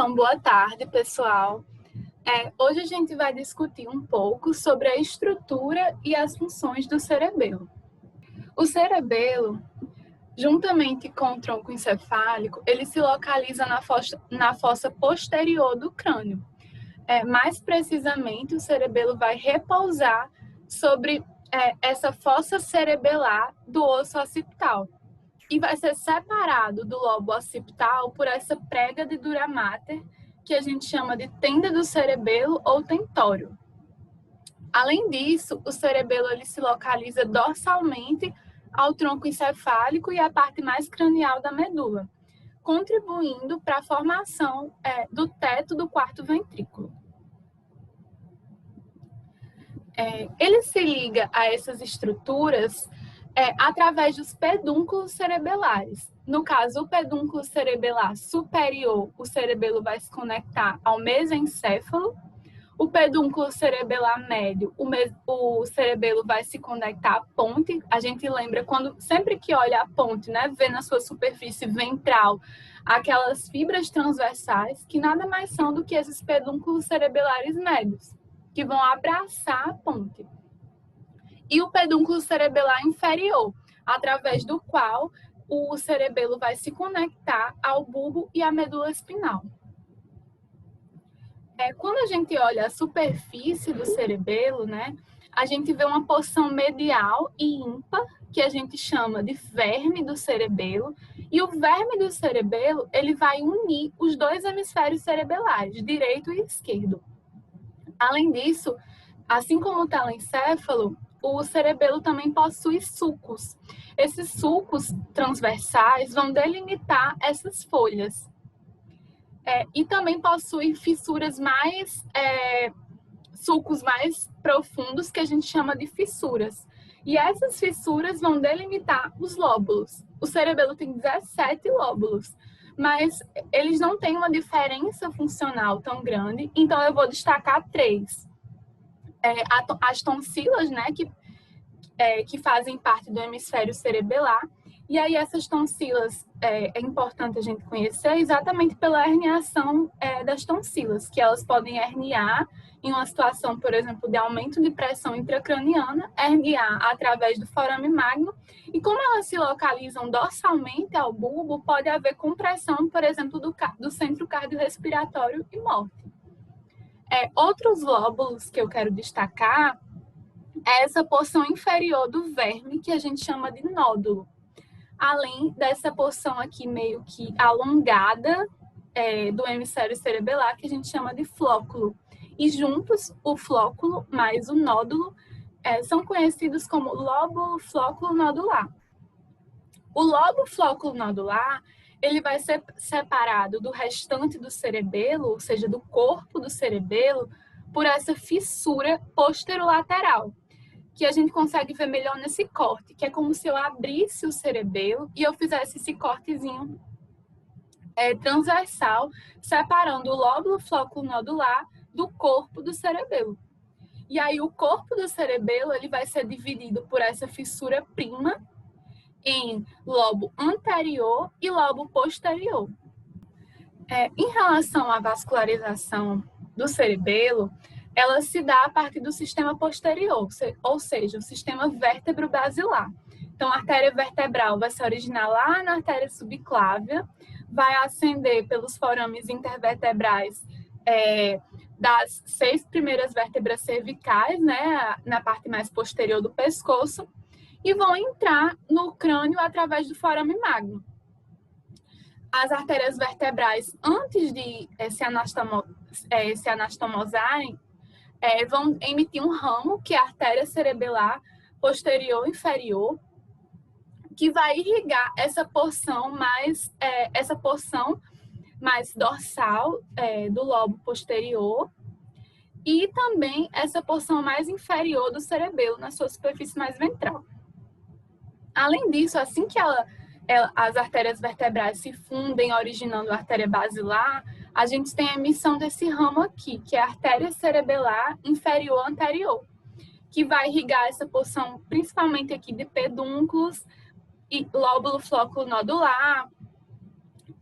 Então, boa tarde, pessoal. Hoje a gente vai discutir um pouco sobre a estrutura e as funções do cerebelo. O cerebelo, juntamente com o tronco encefálico, ele se localiza na fossa posterior do crânio. Mais precisamente, o cerebelo vai repousar sobre essa fossa cerebelar do osso occipital e vai ser separado do lobo occipital por essa prega de dura mater, que a gente chama de tenda do cerebelo ou tentório. Além disso, o cerebelo ele se localiza dorsalmente ao tronco encefálico e à parte mais cranial da medula, contribuindo para a formação do teto do quarto ventrículo. Ele se liga a essas estruturas através dos pedúnculos cerebelares. No caso, o pedúnculo cerebelar superior, o cerebelo vai se conectar ao mesencéfalo. O pedúnculo cerebelar médio, o cerebelo vai se conectar à ponte. A gente lembra sempre que olha a ponte, né, vê na sua superfície ventral aquelas fibras transversais que nada mais são do que esses pedúnculos cerebelares médios, que vão abraçar a ponte. E o pedúnculo cerebelar inferior, através do qual o cerebelo vai se conectar ao bulbo e à medula espinal. Quando a gente olha a superfície do cerebelo, né, a gente vê uma porção medial e ímpar, que a gente chama de verme do cerebelo, e o verme do cerebelo ele vai unir os dois hemisférios cerebelares, direito e esquerdo. Além disso, assim como o telencéfalo, o cerebelo também possui sulcos. Esses sulcos transversais vão delimitar essas folhas. E também possui fissuras sulcos mais profundos, que a gente chama de fissuras. E essas fissuras vão delimitar os lóbulos. O cerebelo tem 17 lóbulos, mas eles não têm uma diferença funcional tão grande, então eu vou destacar 3. As tonsilas, né, que fazem parte do hemisfério cerebelar. E aí essas tonsilas é importante a gente conhecer exatamente pela herniação das tonsilas, que elas podem herniar em uma situação, por exemplo, de aumento de pressão intracraniana, herniar através do forame magno, e como elas se localizam dorsalmente ao bulbo, pode haver compressão, por exemplo, do centro cardiorrespiratório e morte. Outros lóbulos que eu quero destacar é essa porção inferior do verme, que a gente chama de nódulo. Além dessa porção aqui meio que alongada do hemisfério cerebelar, que a gente chama de flóculo. E juntos, o flóculo mais o nódulo são conhecidos como lobo flóculo nodular. O lobo flóculo nodular, ele vai ser separado do restante do cerebelo, ou seja, do corpo do cerebelo, por essa fissura posterolateral, que a gente consegue ver melhor nesse corte, que é como se eu abrisse o cerebelo e eu fizesse esse cortezinho transversal, separando o lóbulo flóculo nodular do corpo do cerebelo. E aí o corpo do cerebelo ele vai ser dividido por essa fissura prima em lobo anterior e lobo posterior. Em relação à vascularização do cerebelo, ela se dá a partir do sistema posterior, ou seja, o sistema vértebro-basilar. Então, a artéria vertebral vai se originar lá na artéria subclávia, vai ascender pelos forames intervertebrais das 6 primeiras vértebras cervicais, né, na parte mais posterior do pescoço, e vão entrar no crânio através do forame magno. As artérias vertebrais, antes de se anastomosarem, vão emitir um ramo, que é a artéria cerebelar posterior inferior, que vai irrigar essa porção mais dorsal do lobo posterior e também essa porção mais inferior do cerebelo, na sua superfície mais ventral. Além disso, assim que as artérias vertebrais se fundem, originando a artéria basilar, a gente tem a emissão desse ramo aqui, que é a artéria cerebelar inferior anterior, que vai irrigar essa porção principalmente aqui de pedúnculos, e lóbulo flóculo nodular,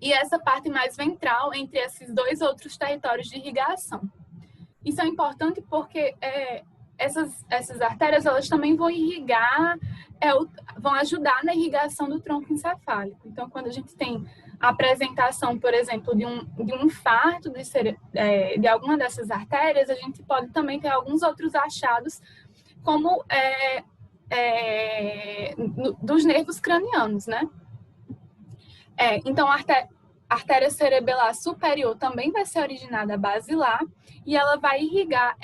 e essa parte mais ventral entre esses dois outros territórios de irrigação. Isso é importante porque essas artérias elas também vão irrigar, vão ajudar na irrigação do tronco encefálico. Então, quando a gente tem a apresentação, por exemplo, de um infarto de alguma dessas artérias, a gente pode também ter alguns outros achados, como dos nervos cranianos, né? Então, a artéria cerebelar superior também vai ser originada basilar e ela vai irrigar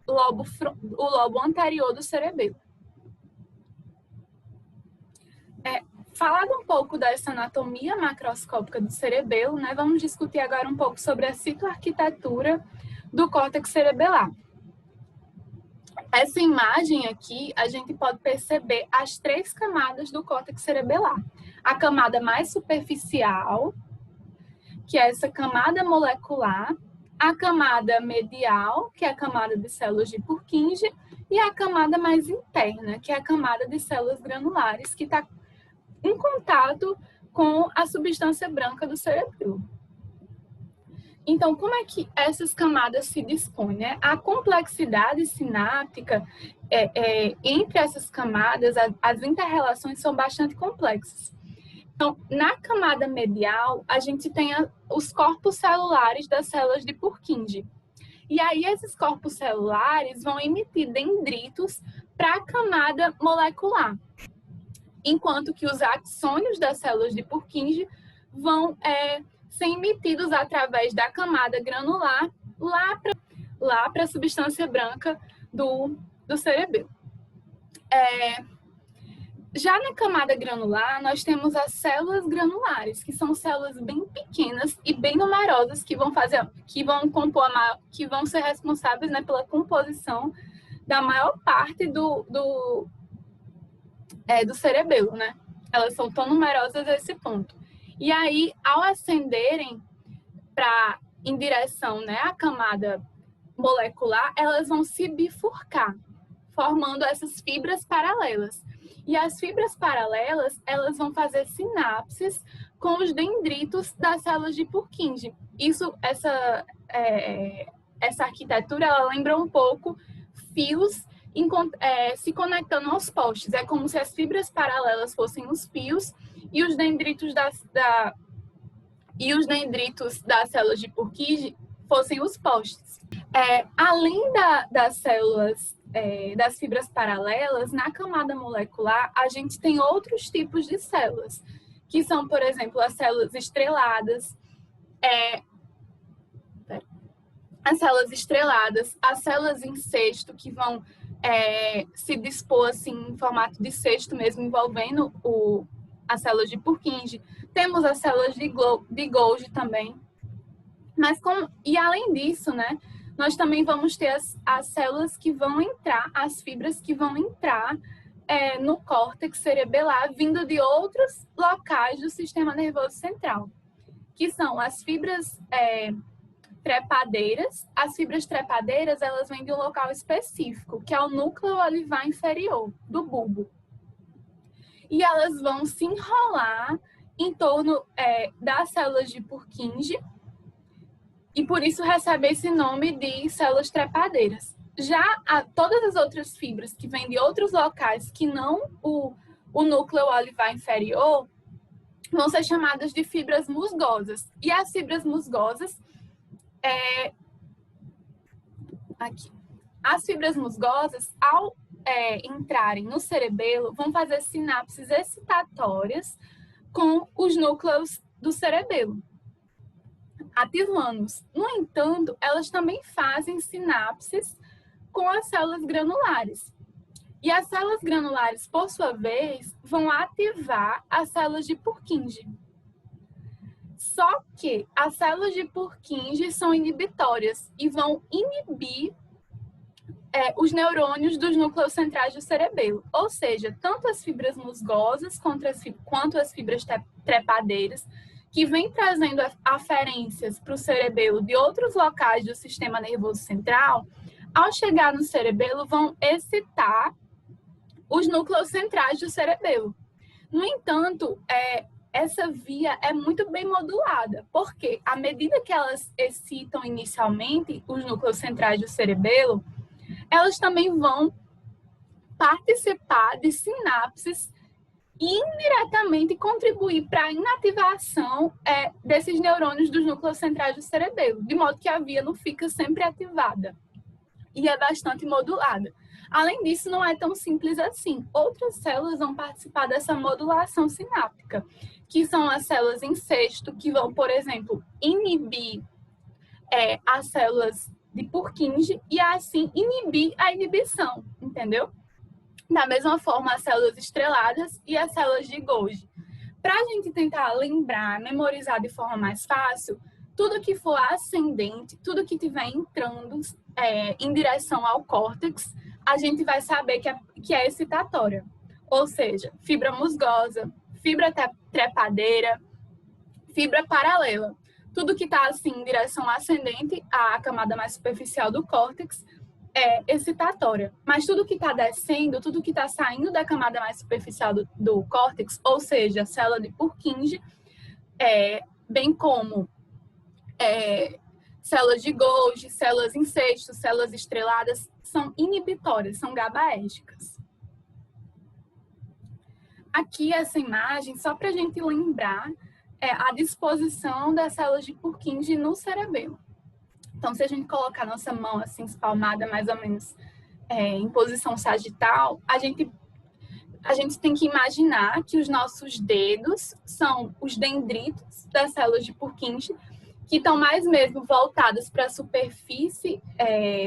o lobo anterior do cerebelo. Falado um pouco dessa anatomia macroscópica do cerebelo, né, vamos discutir agora um pouco sobre a citoarquitetura do córtex cerebelar. Essa imagem aqui, a gente pode perceber as 3 camadas do córtex cerebelar. A camada mais superficial, que é essa camada molecular, a camada medial, que é a camada de células de Purkinje, e a camada mais interna, que é a camada de células granulares, que está em contato com a substância branca do cerebelo. Então, como é que essas camadas se dispõem, né? A complexidade sináptica entre essas camadas, as inter-relações são bastante complexas. Então, na camada medial, a gente tem os corpos celulares das células de Purkinje. E aí, esses corpos celulares vão emitir dendritos para a camada molecular, enquanto que os axônios das células de Purkinje vão ser emitidos através da camada granular lá para a substância branca do cerebelo. Já na camada granular, nós temos as células granulares, que são células bem pequenas e bem numerosas que vão ser responsáveis, né, pela composição da maior parte do cerebelo, né? Elas são tão numerosas a esse ponto. E aí, ao ascenderem em direção, né, à camada molecular, elas vão se bifurcar, formando essas fibras paralelas. E as fibras paralelas, elas vão fazer sinapses com os dendritos das células de Purkinje. Essa arquitetura, ela lembra um pouco fios se conectando aos postes. É como se as fibras paralelas fossem os fios e os dendritos das células de Purkinje fossem os postes. Além das células, das fibras paralelas, na camada molecular, a gente tem outros tipos de células, que são, por exemplo, as células estreladas, as células em cesto, que vão se dispor assim, em formato de cesto mesmo, envolvendo as células de Purkinje. Temos as células de Golgi também. E além disso, né, nós também vamos ter as células que vão entrar, as fibras que vão entrar no córtex cerebelar, vindo de outros locais do sistema nervoso central, que são as fibras trepadeiras. As fibras trepadeiras, elas vêm de um local específico, que é o núcleo olivar inferior do bulbo. E elas vão se enrolar em torno das células de Purkinje, e por isso recebe esse nome de células trepadeiras. Já todas as outras fibras que vêm de outros locais, que não o núcleo olivar inferior, vão ser chamadas de fibras musgosas. E as fibras musgosas, as fibras musgosas, ao entrarem no cerebelo, vão fazer sinapses excitatórias com os núcleos do cerebelo, ativando-os. No entanto, elas também fazem sinapses com as células granulares. E as células granulares, por sua vez, vão ativar as células de Purkinje. Só que as células de Purkinje são inibitórias e vão inibir os neurônios dos núcleos centrais do cerebelo. Ou seja, tanto as fibras musgosas quanto as fibras trepadeiras, que vêm trazendo aferências para o cerebelo de outros locais do sistema nervoso central, ao chegar no cerebelo, vão excitar os núcleos centrais do cerebelo. No entanto, essa via é muito bem modulada, porque à medida que elas excitam inicialmente os núcleos centrais do cerebelo, elas também vão participar de sinapses e indiretamente contribuir para a inativação desses neurônios dos núcleos centrais do cerebelo, de modo que a via não fica sempre ativada e é bastante modulada. Além disso, não é tão simples assim. Outras células vão participar dessa modulação sináptica, que são as células em cesto, que vão, por exemplo, inibir as células de Purkinje e assim inibir a inibição, entendeu? Da mesma forma, as células estreladas e as células de Golgi. Para a gente tentar lembrar, memorizar de forma mais fácil, tudo que for ascendente, tudo que estiver entrando em direção ao córtex, a gente vai saber que é excitatória. Ou seja, fibra musgosa, fibra trepadeira, fibra paralela. Tudo que está assim, em direção ascendente à camada mais superficial do córtex é excitatória. Mas tudo que está descendo, tudo que está saindo da camada mais superficial do córtex, ou seja, célula de Purkinje, bem como células de Golgi, células em cesto, células estreladas, são inibitórias, são GABAérgicas. Aqui essa imagem, só para a gente lembrar a disposição das células de Purkinje no cerebelo. Então, se a gente colocar nossa mão assim, espalmada mais ou menos em posição sagital, a gente tem que imaginar que os nossos dedos são os dendritos das células de Purkinje, que estão mais mesmo voltadas para a superfície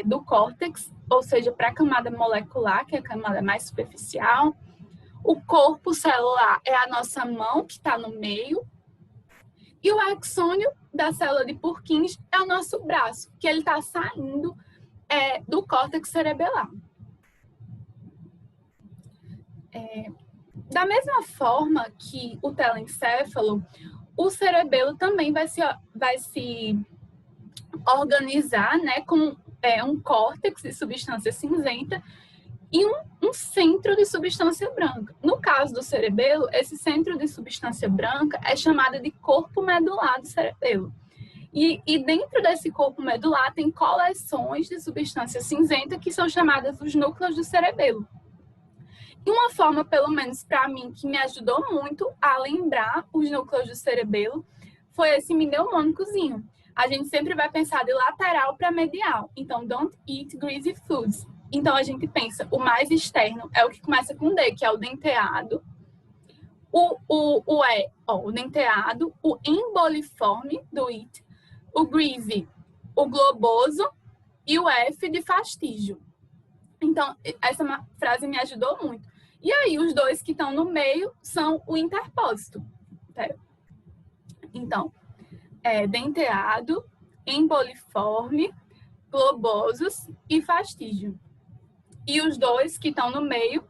do córtex, ou seja, para a camada molecular, que é a camada mais superficial. O corpo celular é a nossa mão, que está no meio. E o axônio da célula de Purkinje é o nosso braço, que ele está saindo do córtex cerebelar. Da mesma forma que o telencéfalo, o cerebelo também vai se organizar, né, com um córtex de substância cinzenta e um centro de substância branca. No caso do cerebelo, esse centro de substância branca é chamado de corpo medular do cerebelo. E dentro desse corpo medular tem coleções de substância cinzenta que são chamadas os núcleos do cerebelo. E uma forma, pelo menos para mim, que me ajudou muito a lembrar os núcleos do cerebelo foi esse mnemônicozinho. A gente sempre vai pensar de lateral para medial. Então, don't eat greasy foods. Então, a gente pensa, o mais externo é o que começa com D, que é o denteado. O denteado, o emboliforme do it, o greasy, o globoso e o F de fastígio. Então, essa frase me ajudou muito. E aí, os dois que estão no meio são o interpósito. Então, denteado, emboliforme, globosos e fastígio. E os dois que estão no meio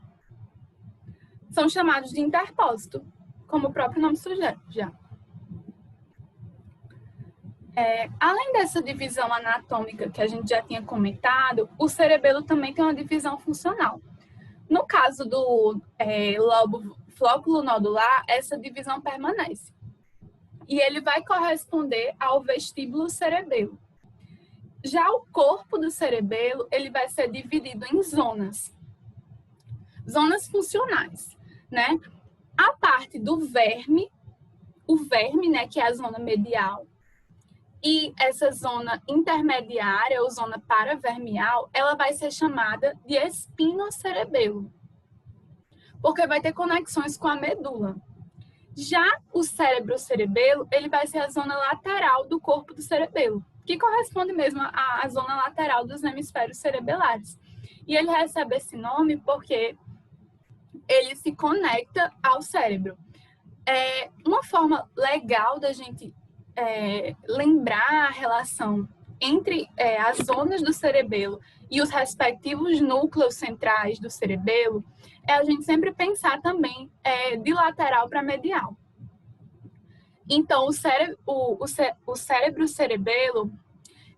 são chamados de interpósito, como o próprio nome sugere já. Além dessa divisão anatômica que a gente já tinha comentado, o cerebelo também tem uma divisão funcional. No caso do lobo flóculo nodular, essa divisão permanece. E ele vai corresponder ao vestíbulo cerebelo. Já o corpo do cerebelo, ele vai ser dividido em zonas. Zonas funcionais, né? A parte do verme, o verme, né, que é a zona medial, e essa zona intermediária, ou zona paravermial, ela vai ser chamada de espinocerebelo, porque vai ter conexões com a medula. Já o cérebro-cerebelo, ele vai ser a zona lateral do corpo do cerebelo, que corresponde mesmo à zona lateral dos hemisférios cerebelares. E ele recebe esse nome porque ele se conecta ao cérebro. Uma forma legal da gente lembrar a relação entre as zonas do cerebelo e os respectivos núcleos centrais do cerebelo é a gente sempre pensar também de lateral para medial. Então, o cérebro-cerebelo,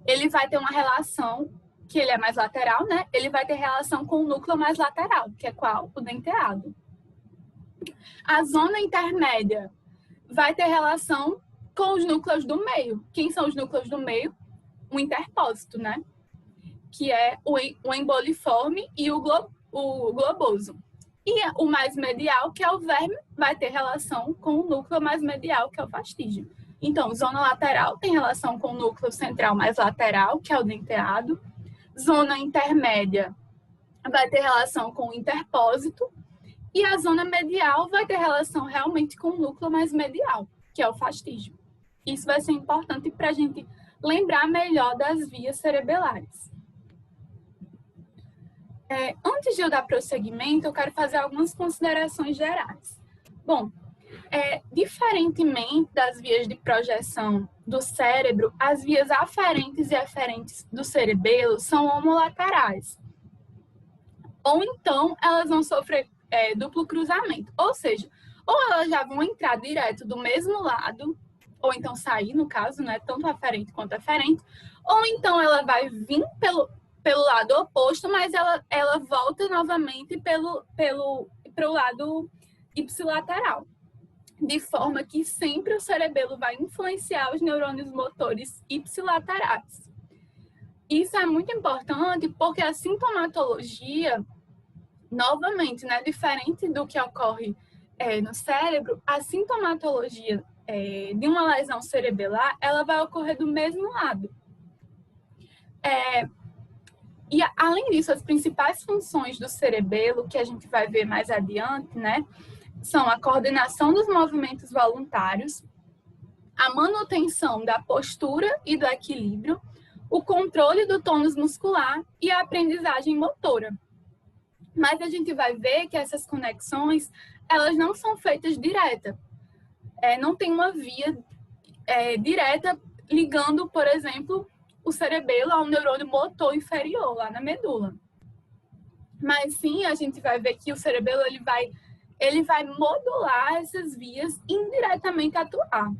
ele vai ter uma relação, que ele é mais lateral, né? Ele vai ter relação com o núcleo mais lateral, que é qual? O denteado. A zona intermédia vai ter relação com os núcleos do meio. Quem são os núcleos do meio? O interpósito, né? Que é o emboliforme e o globoso. E o mais medial, que é o verme, vai ter relação com o núcleo mais medial, que é o fastígio. Então, zona lateral tem relação com o núcleo central mais lateral, que é o denteado. Zona intermédia vai ter relação com o interpósito. E a zona medial vai ter relação realmente com o núcleo mais medial, que é o fastígio. Isso vai ser importante para a gente lembrar melhor das vias cerebelares. Antes de eu dar prosseguimento, eu quero fazer algumas considerações gerais. Bom, diferentemente das vias de projeção do cérebro, as vias aferentes e eferentes do cerebelo são homolaterais. Ou então, elas vão sofrer duplo cruzamento. Ou seja, ou elas já vão entrar direto do mesmo lado, ou então sair, no caso, né, tanto aferente quanto eferente, ou então ela vai vir pelo lado oposto, mas ela volta novamente pro lado ipsilateral. De forma que sempre o cerebelo vai influenciar os neurônios motores ipsilaterais. Isso é muito importante porque a sintomatologia, novamente, né, diferente do que ocorre no cérebro, a sintomatologia de uma lesão cerebelar, ela vai ocorrer do mesmo lado. E, além disso, as principais funções do cerebelo, que a gente vai ver mais adiante, né, são a coordenação dos movimentos voluntários, a manutenção da postura e do equilíbrio, o controle do tônus muscular e a aprendizagem motora. Mas a gente vai ver que essas conexões, elas não são feitas direta. Não tem uma via direta ligando, por exemplo, o cerebelo ao neurônio motor inferior, lá na medula. Mas sim, a gente vai ver que o cerebelo ele vai modular essas vias indiretamente atuar.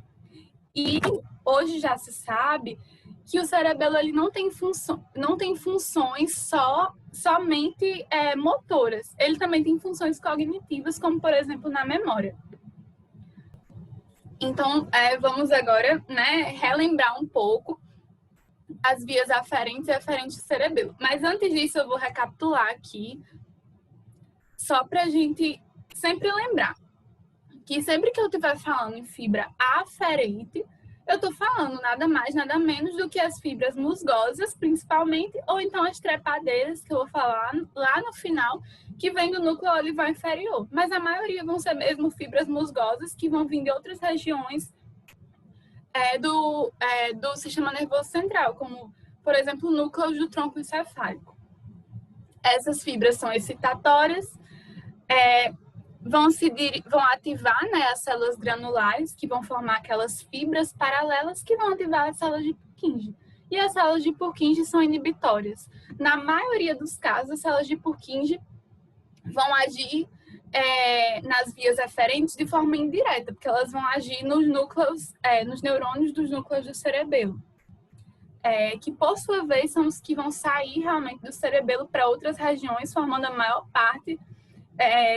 E hoje já se sabe que o cerebelo ele não tem funções somente motoras. Ele também tem funções cognitivas, como, por exemplo, na memória. Então, vamos agora, né, relembrar um pouco as vias aferentes e eferentes do cerebelo. Mas antes disso, eu vou recapitular aqui, só para a gente sempre lembrar que sempre que eu estiver falando em fibra aferente, eu estou falando nada mais, nada menos do que as fibras musgosas, principalmente, ou então as trepadeiras, que eu vou falar lá no final, que vem do núcleo olivar inferior. Mas a maioria vão ser mesmo fibras musgosas, que vão vir de outras regiões do sistema nervoso central, como, por exemplo, núcleos do tronco encefálico. Essas fibras são excitatórias, vão ativar, né, as células granulares, que vão formar aquelas fibras paralelas que vão ativar as células de Purkinje. E as células de Purkinje são inibitórias. Na maioria dos casos, as células de Purkinje vão agir nas vias eferentes de forma indireta, porque elas vão agir nos núcleos, nos neurônios dos núcleos do cerebelo, que por sua vez são os que vão sair realmente do cerebelo para outras regiões, formando a maior parte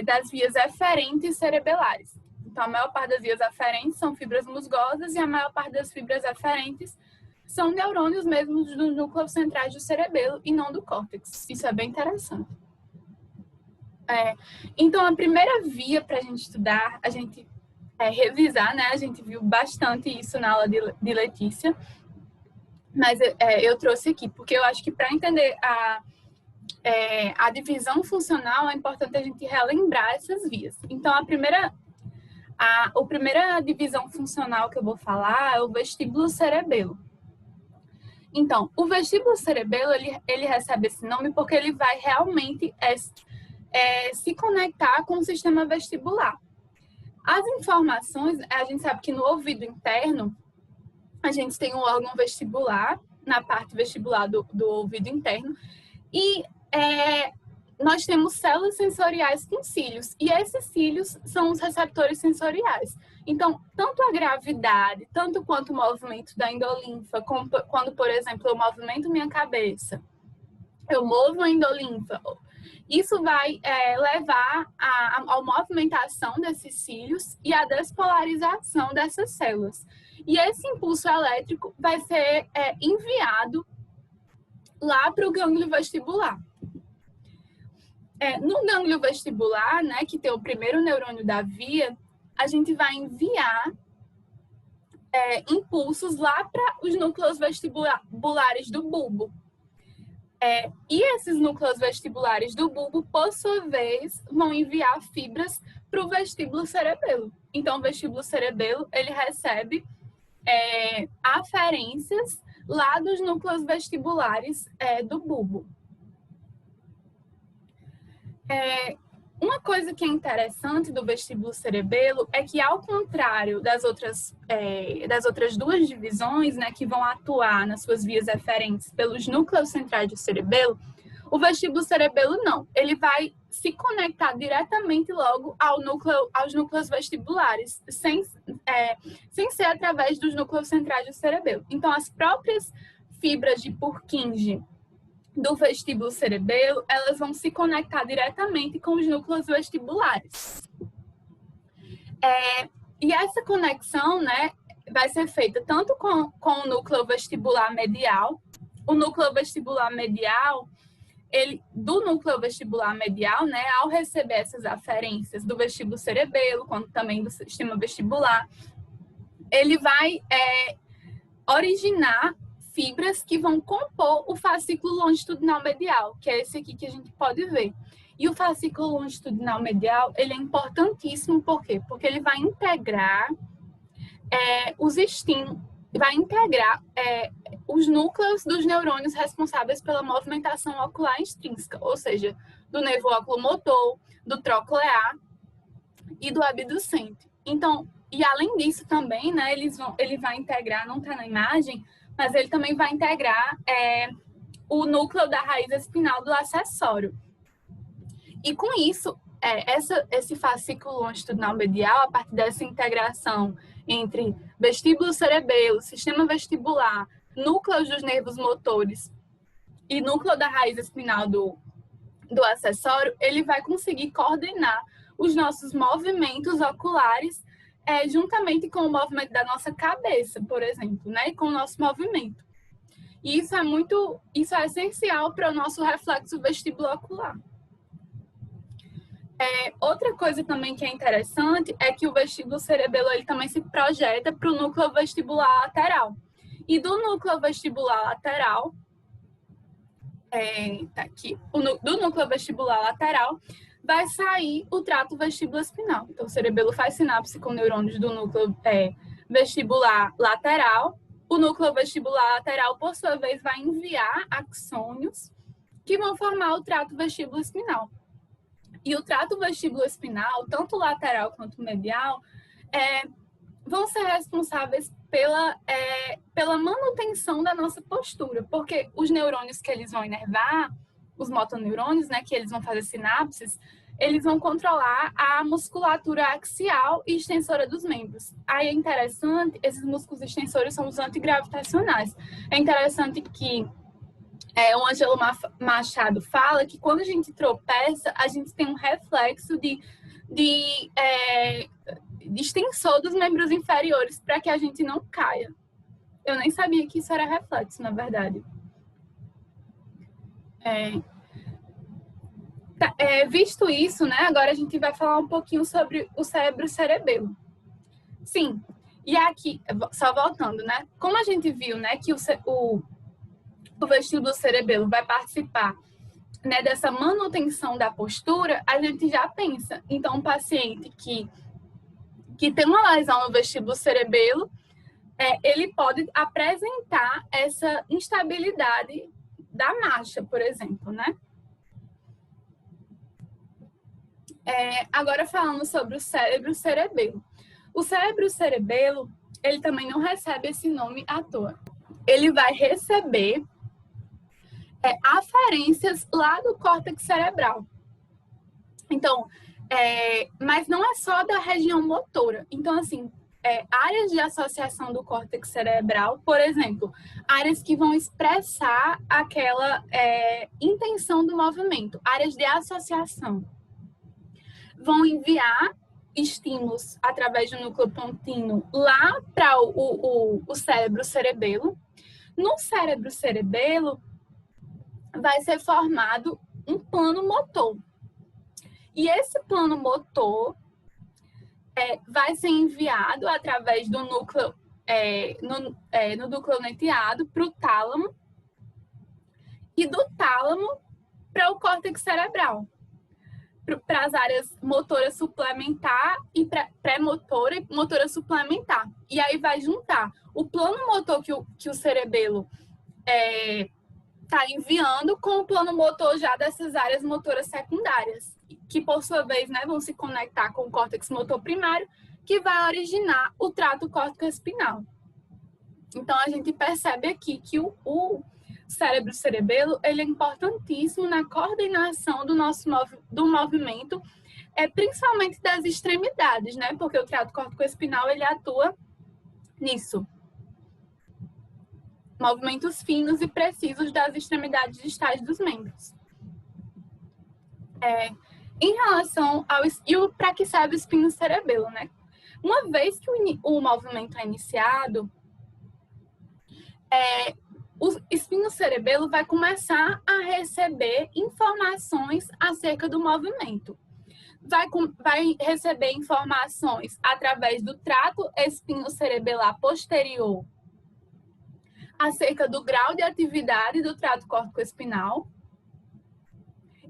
das vias eferentes cerebelares. Então, a maior parte das vias aferentes são fibras musgosas e a maior parte das fibras eferentes são neurônios mesmo dos núcleos centrais do cerebelo e não do córtex. Isso é bem interessante. Então, a primeira via para a gente estudar, a gente revisar, né? A gente viu bastante isso na aula de Letícia, mas eu trouxe aqui, porque eu acho que para entender a divisão funcional é importante a gente relembrar essas vias. Então, a primeira divisão funcional que eu vou falar é o vestíbulo cerebelo. Então, o vestíbulo cerebelo, ele recebe esse nome porque ele vai realmente se conectar com o sistema vestibular. As informações, a gente sabe que no ouvido interno, a gente tem um órgão vestibular, na parte vestibular do ouvido interno, e nós temos células sensoriais com cílios, e esses cílios são os receptores sensoriais. Então, tanto a gravidade, tanto quanto o movimento da endolinfa, quando, por exemplo, eu movimento minha cabeça, eu movo a endolinfa, Isso vai levar à movimentação desses cílios e à despolarização dessas células. E esse impulso elétrico vai ser enviado lá para o gânglio vestibular. No gânglio vestibular, né, que tem o primeiro neurônio da via, a gente vai enviar impulsos lá para os núcleos vestibulares do bulbo. E esses núcleos vestibulares do bulbo, por sua vez, vão enviar fibras para o vestíbulo cerebelo. Então, o vestíbulo cerebelo, ele recebe aferências lá dos núcleos vestibulares do bulbo. Uma coisa que é interessante do vestíbulo cerebelo é que, ao contrário das outras duas divisões, né, que vão atuar nas suas vias eferentes pelos núcleos centrais do cerebelo, o vestíbulo cerebelo não. Ele vai se conectar diretamente logo aos núcleos vestibulares, sem ser através dos núcleos centrais do cerebelo. Então, as próprias fibras de Purkinje do vestíbulo cerebelo, elas vão se conectar diretamente com os núcleos vestibulares. E essa conexão, né, vai ser feita tanto com o núcleo vestibular medial. O núcleo vestibular medial, do núcleo vestibular medial, né, ao receber essas aferências do vestíbulo cerebelo, quanto também do sistema vestibular, ele vai originar fibras que vão compor o fascículo longitudinal medial, que é esse aqui que a gente pode ver. E o fascículo longitudinal medial, ele é importantíssimo, por quê? Porque ele vai integrar os núcleos dos neurônios responsáveis pela movimentação ocular extrínseca, ou seja, do nervo oculomotor, do troclear e do abducente. Então, e além disso também, né, ele vai integrar, não está na imagem, mas ele também vai integrar o núcleo da raiz espinal do acessório. E com isso, esse fascículo longitudinal medial, a partir dessa integração entre vestíbulo cerebelo, sistema vestibular, núcleos dos nervos motores e núcleo da raiz espinal do acessório, ele vai conseguir coordenar os nossos movimentos oculares juntamente com o movimento da nossa cabeça, por exemplo, né? Com o nosso movimento. E isso é essencial para o nosso reflexo vestibulo-ocular. Outra coisa também que é interessante é que o vestíbulo cerebelo ele também se projeta para o núcleo vestibular lateral. E do núcleo vestibular lateral, tá aqui, do núcleo vestibular lateral, vai sair o trato vestibuloespinal. Então, o cerebelo faz sinapse com neurônios do núcleo vestibular lateral. O núcleo vestibular lateral, por sua vez, vai enviar axônios que vão formar o trato vestibuloespinal. E o trato vestibuloespinal, tanto lateral quanto medial, vão ser responsáveis pela manutenção da nossa postura, porque os neurônios que eles vão inervar, os motoneurônios, né, que eles vão fazer sinapses, eles vão controlar a musculatura axial e extensora dos membros. Aí é interessante, esses músculos extensores são os antigravitacionais. É interessante que o Ângelo Machado fala que quando a gente tropeça, a gente tem um reflexo de extensor dos membros inferiores para que a gente não caia. Eu nem sabia que isso era reflexo, na verdade. Visto isso, né, agora a gente vai falar um pouquinho sobre o cérebro-cerebelo. Sim, e aqui, só voltando, né, como a gente viu, né, que o vestíbulo cerebelo vai participar, né, dessa manutenção da postura, a gente já pensa. Então, um paciente que tem uma lesão no vestíbulo cerebelo, ele pode apresentar essa instabilidade da marcha, por exemplo, né? Agora falando sobre o cérebro-cerebelo. O cérebro-cerebelo, ele também não recebe esse nome à toa. Ele vai receber aferências lá do córtex cerebral. Então, mas não é só da região motora. Então, assim, áreas de associação do córtex cerebral, por exemplo, áreas que vão expressar aquela intenção do movimento, áreas de associação. Vão enviar estímulos através do núcleo pontino lá para o cérebro cerebelo. No cérebro cerebelo vai ser formado um plano motor. E esse plano motor vai ser enviado através do núcleo, no núcleo neteado para o tálamo e do tálamo para o córtex cerebral, para as áreas motora suplementar e pré-motora e motora suplementar. E aí vai juntar o plano motor que o cerebelo está enviando com o plano motor já dessas áreas motoras secundárias, que por sua vez, né, vão se conectar com o córtex motor primário, que vai originar o trato córtico-espinal. Então, a gente percebe aqui que o cérebro cerebelo, ele é importantíssimo na coordenação do movimento, principalmente das extremidades, né? Porque o trato córtico-espinal, ele atua nisso. Movimentos finos e precisos das extremidades distais dos membros. Em relação ao... E para que serve o espinho cerebelo, né? Uma vez que o movimento é iniciado, o espinho cerebelo vai começar a receber informações acerca do movimento. Vai receber informações através do trato espinocerebelar posterior acerca do grau de atividade do trato córtico-espinal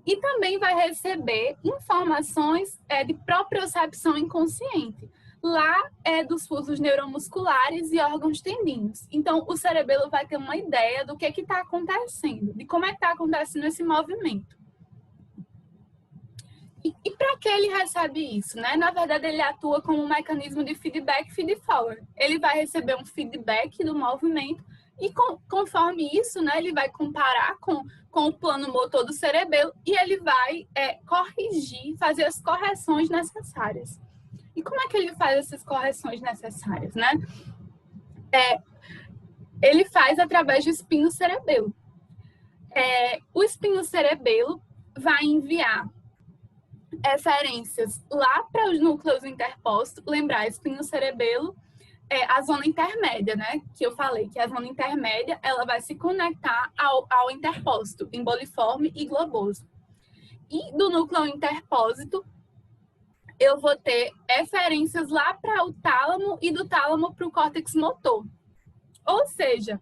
e também vai receber informações de propriocepção inconsciente, lá dos fusos neuromusculares e órgãos tendinos. Então, o cerebelo vai ter uma ideia do que está acontecendo, de como é que está acontecendo esse movimento. E para que ele recebe isso, né? Na verdade, ele atua como um mecanismo de feedback feed-forward. Ele vai receber um feedback do movimento e conforme isso, né, ele vai comparar com o plano motor do cerebelo e ele vai corrigir, fazer as correções necessárias. E como é que ele faz essas correções necessárias, né? Ele faz através do espinho cerebelo. O espinho cerebelo vai enviar referências lá para os núcleos interpostos. Lembrar, espinho cerebelo a zona intermédia, né? Que eu falei que a zona intermédia ela vai se conectar ao interpósito, emboliforme e globoso. E do núcleo interpósito, eu vou ter referências lá para o tálamo e do tálamo para o córtex motor. Ou seja,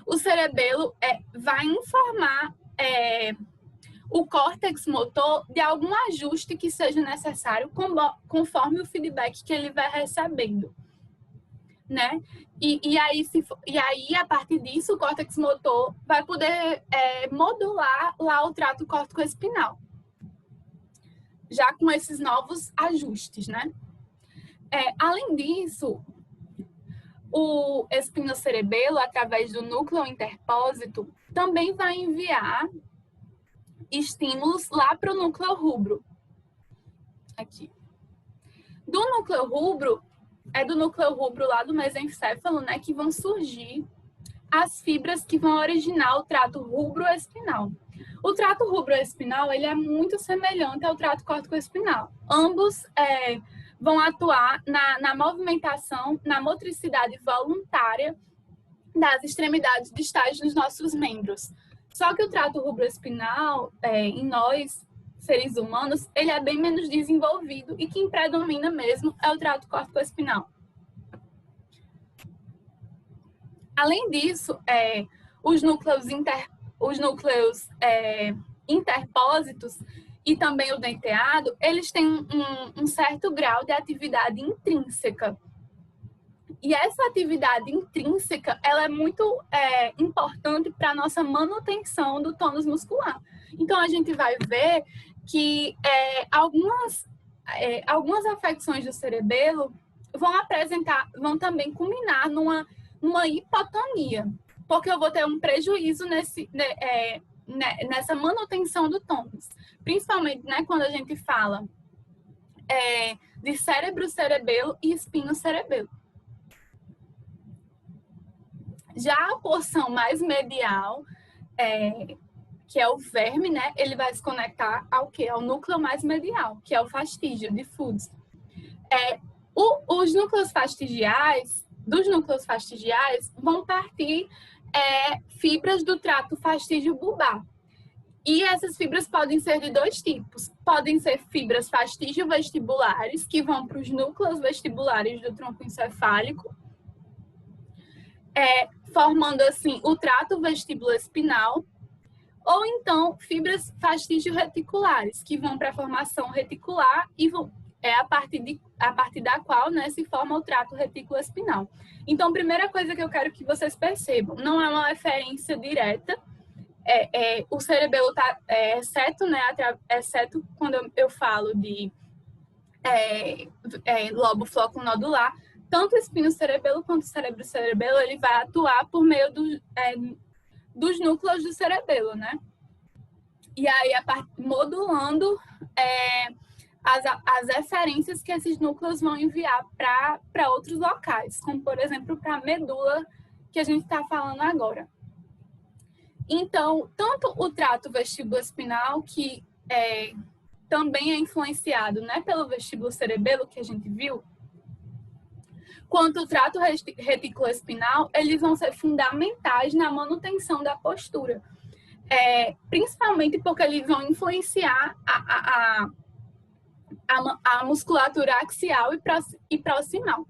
o cerebelo vai informar o córtex motor de algum ajuste que seja necessário conforme o feedback que ele vai recebendo, né? E aí, a partir disso, o córtex motor vai poder modular lá o trato córtico-espinal, já com esses novos ajustes, né? Além disso, o espinocerebelo, através do núcleo interpósito, também vai enviar estímulos lá para o núcleo rubro. Aqui. Do núcleo rubro, do núcleo rubro lá do mesencéfalo, né, que vão surgir as fibras que vão originar o trato rubro-espinal. O trato rubro-espinal, ele é muito semelhante ao trato córtico-espinal. Ambos vão atuar na movimentação, na motricidade voluntária das extremidades distais dos nossos membros. Só que o trato rubro-espinal, em nós, seres humanos, ele é bem menos desenvolvido e quem predomina mesmo é o trato córtico-espinal. Além disso, os núcleos interpósitos e também o denteado, eles têm um certo grau de atividade intrínseca. E essa atividade intrínseca, ela é muito importante para a nossa manutenção do tônus muscular. Então, a gente vai ver que algumas afecções do cerebelo vão também culminar numa hipotonia, porque eu vou ter um prejuízo nessa manutenção do tônus. Principalmente, né, quando a gente fala de cérebro-cerebelo e espino-cerebelo. Já a porção mais medial, que é o verme, né? Ele vai se conectar ao quê? Ao núcleo mais medial, que é o fastígio, diffuso. Os núcleos fastigiais, dos núcleos fastigiais, vão partir fibras do trato fastígio bulbar. E essas fibras podem ser de dois tipos. Podem ser fibras fastígio-vestibulares, que vão para os núcleos vestibulares do tronco encefálico, formando assim o trato vestíbulo-espinal, ou então fibras fastígio-reticulares, que vão para a formação reticular e a partir da qual, né, se forma o trato retículo-espinal. Então, primeira coisa que eu quero que vocês percebam, não é uma referência direta, o cerebelo está, exceto quando eu falo de lobo flóculo nodular, tanto o espino-cerebelo quanto o cérebro-cerebelo, ele vai atuar por meio dos núcleos do cerebelo, né? E aí, modulando as referências que esses núcleos vão enviar para outros locais, como, por exemplo, para a medula que a gente está falando agora. Então, tanto o trato vestíbulo-espinal, que também é influenciado, né, pelo vestíbulo-cerebelo, que a gente viu, quanto o trato retículo-espinal, eles vão ser fundamentais na manutenção da postura. Principalmente porque eles vão influenciar a musculatura axial e proximal.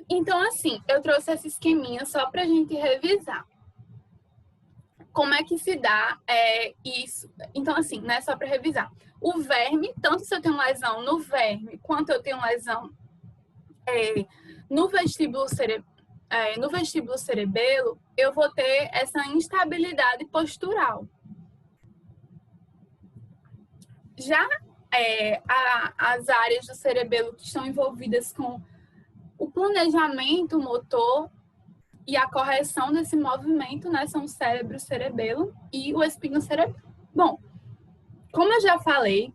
Então, assim, eu trouxe esse esqueminha só para a gente revisar. Como é que se dá isso? Então, assim, né, só para revisar. O verme, tanto se eu tenho lesão no verme, quanto eu tenho lesão no vestíbulo cerebelo, eu vou ter essa instabilidade postural. Já as áreas do cerebelo que estão envolvidas com o planejamento motor e a correção desse movimento, né, são o cérebro-cerebelo e o espino-cerebelo. Bom, como eu já falei,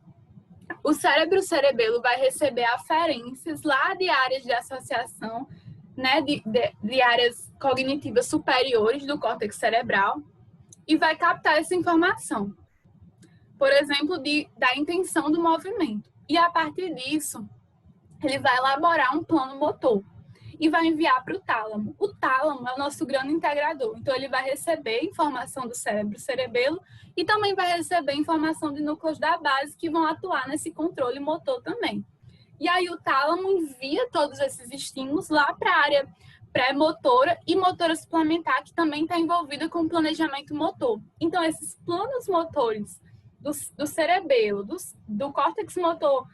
o cérebro-cerebelo vai receber aferências lá de áreas de associação, né, de áreas cognitivas superiores do córtex cerebral e vai captar essa informação, por exemplo, da intenção do movimento. E a partir disso, ele vai elaborar um plano motor e vai enviar para o tálamo. O tálamo é o nosso grande integrador, então ele vai receber informação do cérebro-cerebelo e também vai receber informação de núcleos da base que vão atuar nesse controle motor também. E aí o tálamo envia todos esses estímulos lá para a área pré-motora e motora suplementar, que também está envolvida com o planejamento motor. Então, esses planos motores do cerebelo, do córtex motor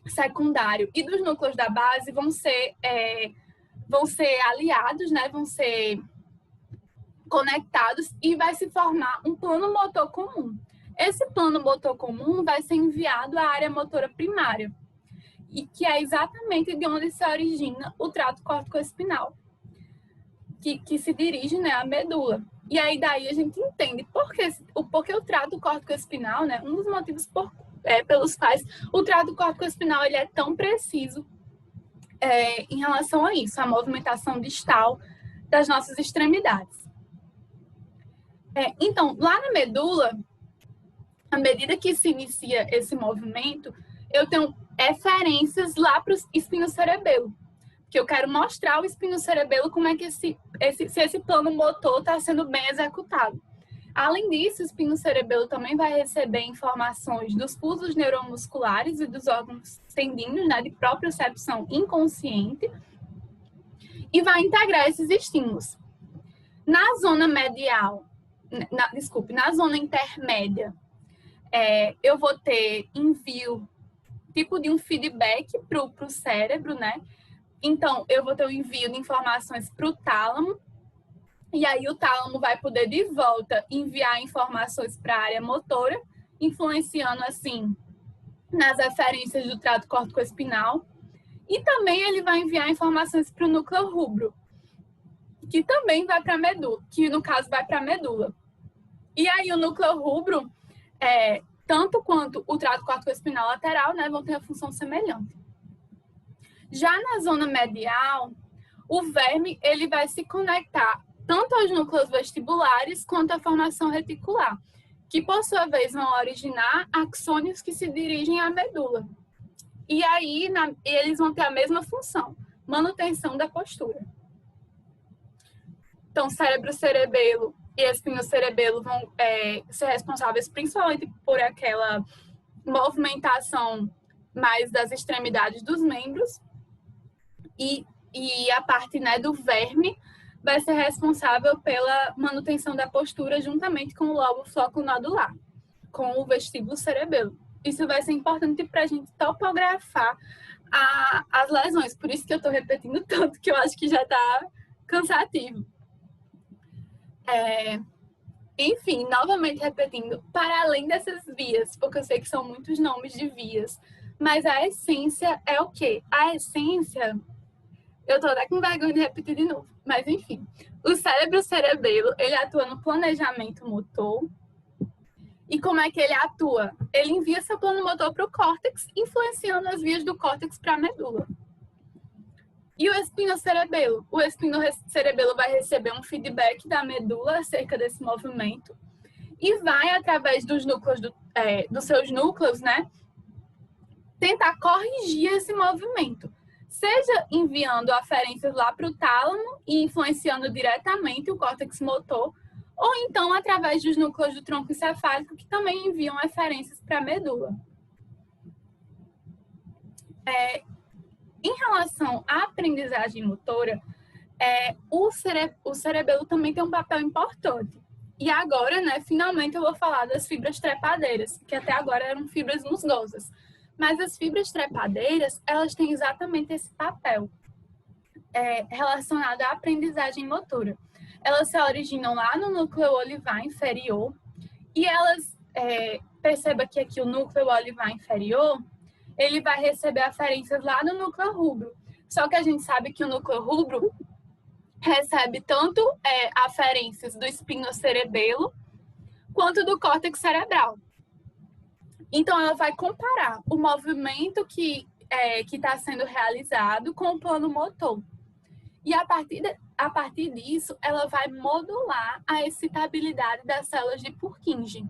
secundário e dos núcleos da base vão ser aliados, né? Vão ser conectados e vai se formar um plano motor comum. Esse plano motor comum vai ser enviado à área motora primária, e que é exatamente de onde se origina o trato córtico-espinal, que se dirige, né, à medula. E aí daí a gente entende por que o trato córtico-espinal, né, um dos motivos pelos quais o trato córtico-espinal ele é tão preciso em relação a isso, a movimentação distal das nossas extremidades. Então, lá na medula, à medida que se inicia esse movimento, eu tenho referências lá para o espino-cerebelo, que eu quero mostrar ao espino-cerebelo como é que se esse plano motor está sendo bem executado. Além disso, o espino-cerebelo também vai receber informações dos pulsos neuromusculares e dos órgãos tendíneos, né, de propriocepção inconsciente, e vai integrar esses estímulos. Na zona medial, na zona intermédia, eu vou ter envio, tipo de um feedback para o cérebro, né? Então, eu vou ter o envio de informações para o tálamo, e aí o tálamo vai poder, de volta, enviar informações para a área motora, influenciando, assim, nas referências do trato córtico-espinal. E também ele vai enviar informações para o núcleo rubro, que também vai para a medula, que no caso vai para a medula. E aí o núcleo rubro, tanto quanto o trato corticoespinal lateral, né, vão ter a função semelhante. Já na zona medial, o verme ele vai se conectar tanto aos núcleos vestibulares quanto à formação reticular, que por sua vez vão originar axônios que se dirigem à medula. E aí eles vão ter a mesma função, manutenção da postura. Então, cérebro-cerebelo e espino-cerebelo vão ser responsáveis principalmente por aquela movimentação mais das extremidades dos membros. E a parte, né, do verme vai ser responsável pela manutenção da postura juntamente com o lóbulo flóculo-nodular, com o vestíbulo cerebelo. Isso vai ser importante para a gente topografar as lesões. Por isso que eu estou repetindo tanto, que eu acho que já está cansativo. Enfim, novamente repetindo, para além dessas vias, porque eu sei que são muitos nomes de vias, mas a essência é o quê? A essência, eu tô até com vergonha de repetir de novo, mas enfim, o cérebro-cerebelo, ele atua no planejamento motor. E como é que ele atua? Ele envia seu plano motor para o córtex, influenciando as vias do córtex para a medula. E o espinocerebelo? O espinocerebelo vai receber um feedback da medula acerca desse movimento e vai, através dos núcleos, dos seus núcleos, né, tentar corrigir esse movimento. Seja enviando aferências lá para o tálamo e influenciando diretamente o córtex motor, ou então através dos núcleos do tronco encefálico, que também enviam aferências para a medula. Em relação à aprendizagem motora, o cerebelo também tem um papel importante. E agora, né, finalmente eu vou falar das fibras trepadeiras, que até agora eram fibras musgosas. Mas as fibras trepadeiras, elas têm exatamente esse papel relacionado à aprendizagem motora. Elas se originam lá no núcleo olivar inferior e elas, perceba que aqui o núcleo olivar inferior, ele vai receber aferências lá no núcleo rubro. Só que a gente sabe que o núcleo rubro recebe tanto aferências do espinocerebelo quanto do córtex cerebral. Então, ela vai comparar o movimento que está sendo realizado com o plano motor. E a partir disso, ela vai modular a excitabilidade das células de Purkinje.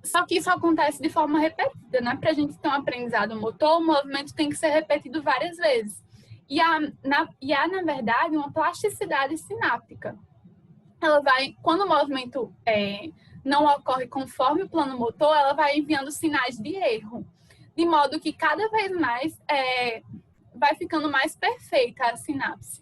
Só que isso acontece de forma repetida, né? Para a gente ter um aprendizado motor, o movimento tem que ser repetido várias vezes. E há, na verdade, uma plasticidade sináptica. Ela vai, quando o movimento não ocorre conforme o plano motor, ela vai enviando sinais de erro, de modo que cada vez mais vai ficando mais perfeita a sinapse.